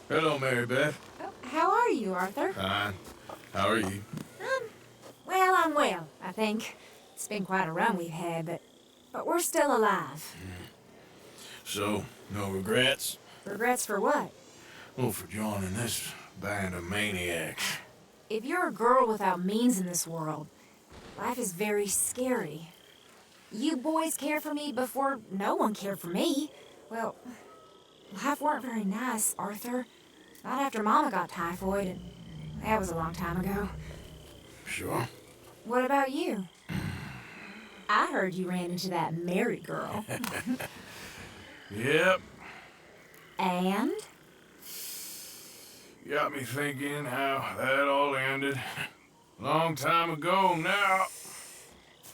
Hello, Mary Beth. Oh, how are you, Arthur? Fine. How are you? Well, I'm well, I think. It's been quite a run we've had, but we're still alive. So, no regrets? Regrets for what? Well, for joining this band of maniacs. If you're a girl without means in this world, life is very scary. You boys cared for me before no one cared for me. Well, life weren't very nice, Arthur. Not after Mama got typhoid, and that was a long time ago. Sure. What about you? I heard you ran into that Mary girl. Yep. And? Got me thinking how that all ended. Long time ago now.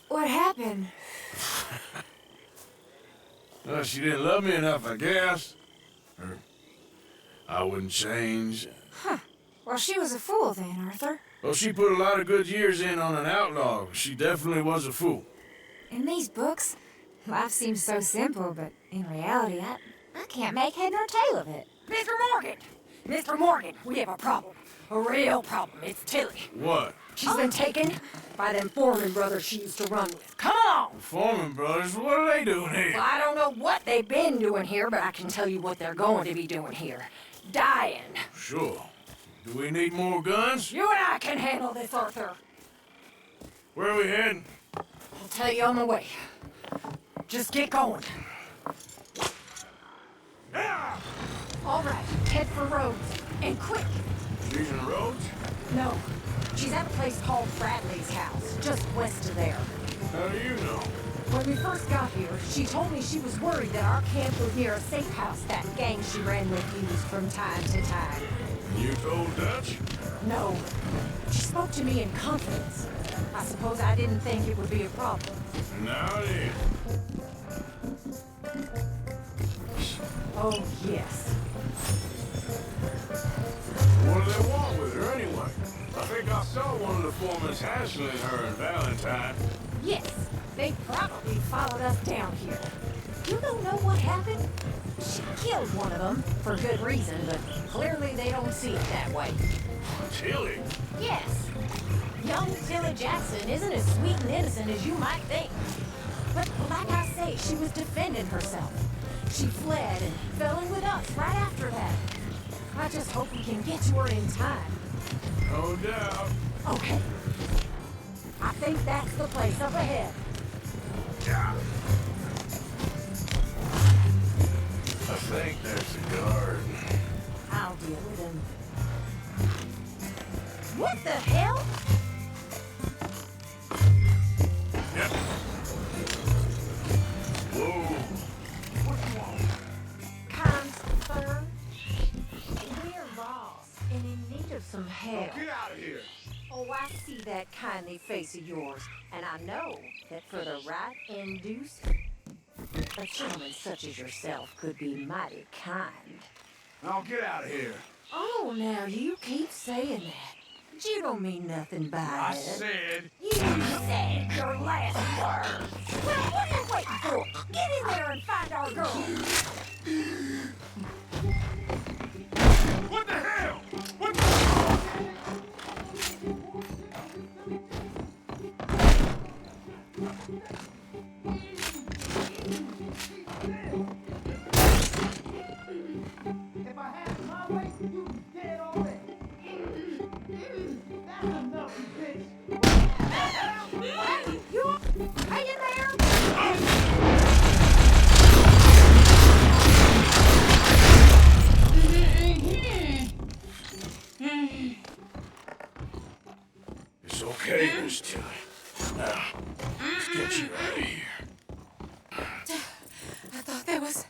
What happened? Well, she didn't love me enough, I guess. Or I wouldn't change. Huh. Well, she was a fool then, Arthur. Well, she put a lot of good years in on an outlaw. She definitely was a fool. In these books, life seems so simple, but in reality, I can't make head nor tail of it. Mr. Morgan! Mr. Morgan, we have a problem. A real problem. It's Tilly. What? She's been taken by them Foreman brothers she used to run with. Come along! The Foreman brothers, what are they doing here? Well, I don't know what they've been doing here, but I can tell you what they're going to be doing here. Dying. Sure. Do we need more guns? You and I can handle this, Arthur. Where are we heading? I'll tell you on the way. Just get going. All right, head for Rhodes. And quick. She's in the roads? No, she's at a place called Bradley's house, just west of there. How do you know? When we first got here, she told me she was worried that our camp was near a safe house that gang she ran with used from time to time. You told Dutch? No, she spoke to me in confidence. I suppose I didn't think it would be a problem. Now it is. Oh, yes. What do they want with her anyway? I think I saw one of the foremans hassling her and Valentine. Yes, they probably followed us down here. You don't know what happened? She killed one of them, for good reason, but clearly they don't see it that way. Tilly? Yes. Young Tilly Jackson isn't as sweet and innocent as you might think. But like I say, she was defending herself. She fled and fell in with us right after that. I just hope we can get to her in time. No doubt. Okay. I think that's the place up ahead. Yeah. I think there's a guard. I'll deal with him. What the hell? Yep. Whoa. What do you want? Kind sir? We're lost and in need of some help. Get out of here. Oh, I see that kindly face of yours, and I know that for the right induce, a gentleman such as yourself could be mighty kind. Now get out of here. Oh, now you keep saying that. You don't mean nothing by I it. said. You said your last words. Well, what are you waiting for? Get in there and find our girl. What the hell? What If I had it my way, you'd be dead already. That's enough, you bitch. Hey, you hang in there. It's okay, Miss Tilly. Now, let's get you out of here. I thought there was...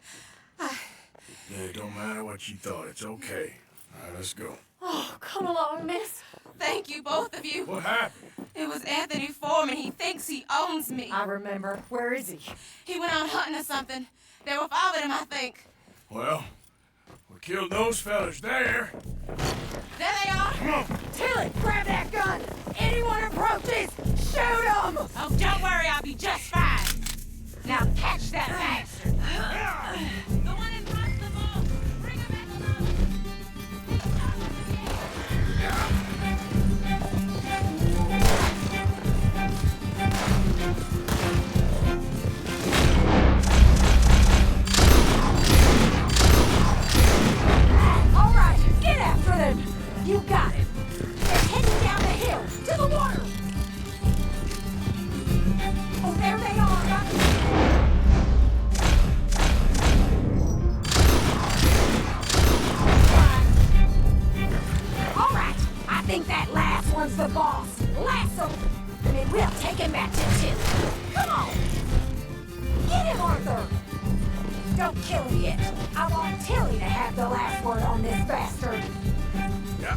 Yeah, it don't matter what you thought. It's okay. All right, let's go. Oh, come along, miss. Thank you, both of you. What happened? It was Anthony Foreman. He thinks he owns me. I remember. Where is he? He went out hunting or something. There were 5 of them, I think. Well, we killed those fellas there. There they are. Come on. Tilly, grab that gun. Anyone approaches, shoot him. Oh, don't worry. I'll be just fine. Now catch that bastard. The one in front of the ball. Bring him back along. Arthur's the boss. Lasso him, and then we'll take him back to Tilly. Come on. Get him, Arthur. Don't kill him yet. I want Tilly to have the last word on this bastard. Yeah.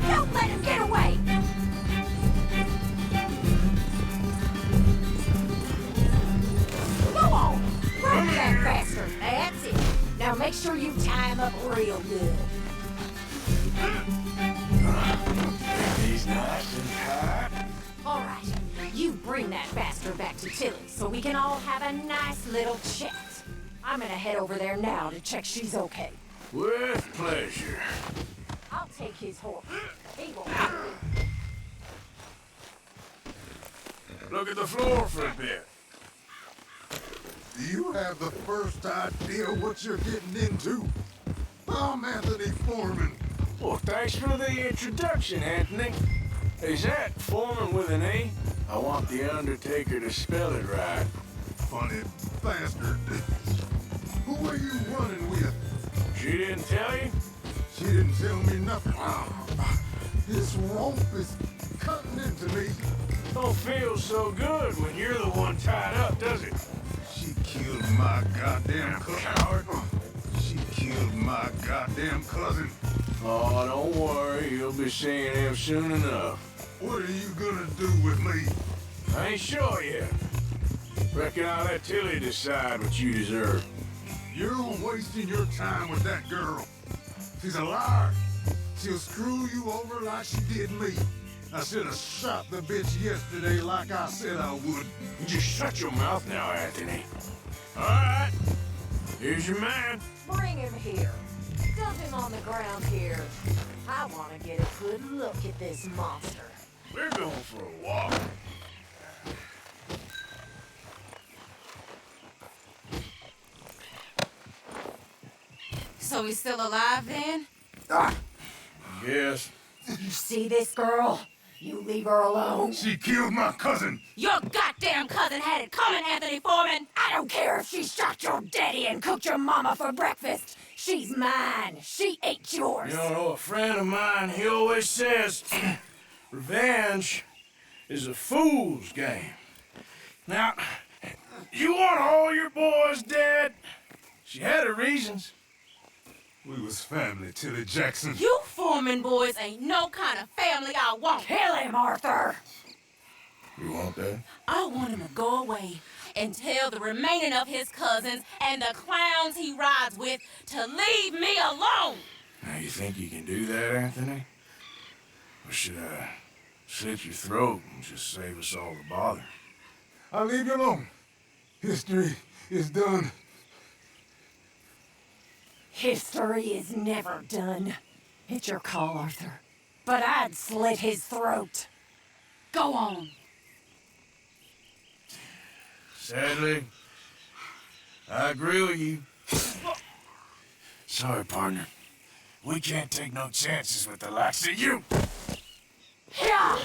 Don't let him get away. Go on. Run that bastard. That's it. Now make sure you tie him up real good. He's nice and tight. All right. You bring that bastard back to Tilly so we can all have a nice little chat. I'm gonna head over there now to check she's okay. With pleasure. I'll take his horse. He won't. Look at the floor for a bit. Do you have the first idea what you're getting into? I'm Anthony Foreman. Well, thanks for the introduction, Anthony. Is that Foreman with an A? I want the Undertaker to spell it right. Funny bastard. Who are you running with? She didn't tell you? She didn't tell me nothing. This rope is cutting into me. Don't feel so good when you're the one tied up, does it? She killed my goddamn Coward. She killed my goddamn cousin. Oh, don't worry. You'll be seeing him soon enough. What are you gonna do with me? I ain't sure yet. Reckon I'll let Tilly decide what you deserve. You're wasting your time with that girl. She's a liar. She'll screw you over like she did me. I should have shot the bitch yesterday like I said I would. Just shut your mouth now, Anthony. All right. Here's your man. Bring him here. Dump him on the ground here. I want to get a good look at this monster. We're going for a walk. So he's still alive then? Yes. You see this girl? You leave her alone. She killed my cousin. Your goddamn cousin had it coming, Anthony Foreman! I don't care if she shot your daddy and cooked your mama for breakfast. She's mine. She ate yours. You know, a friend of mine, he always says, revenge is a fool's game. Now, you want all your boys dead? She had her reasons. We was family, Tilly Jackson. You Foreman boys ain't no kind of family I want. Kill him, Arthur. You want that? I want him to go away and tell the remaining of his cousins and the clowns he rides with to leave me alone. Now, you think you can do that, Anthony? Or should I slit your throat and just save us all the bother? I'll leave you alone. History is done. History is never done. It's your call, Arthur. But I'd slit his throat. Go on. Sadly, I agree with you. Sorry, partner. We can't take no chances with the likes of you. Yeah!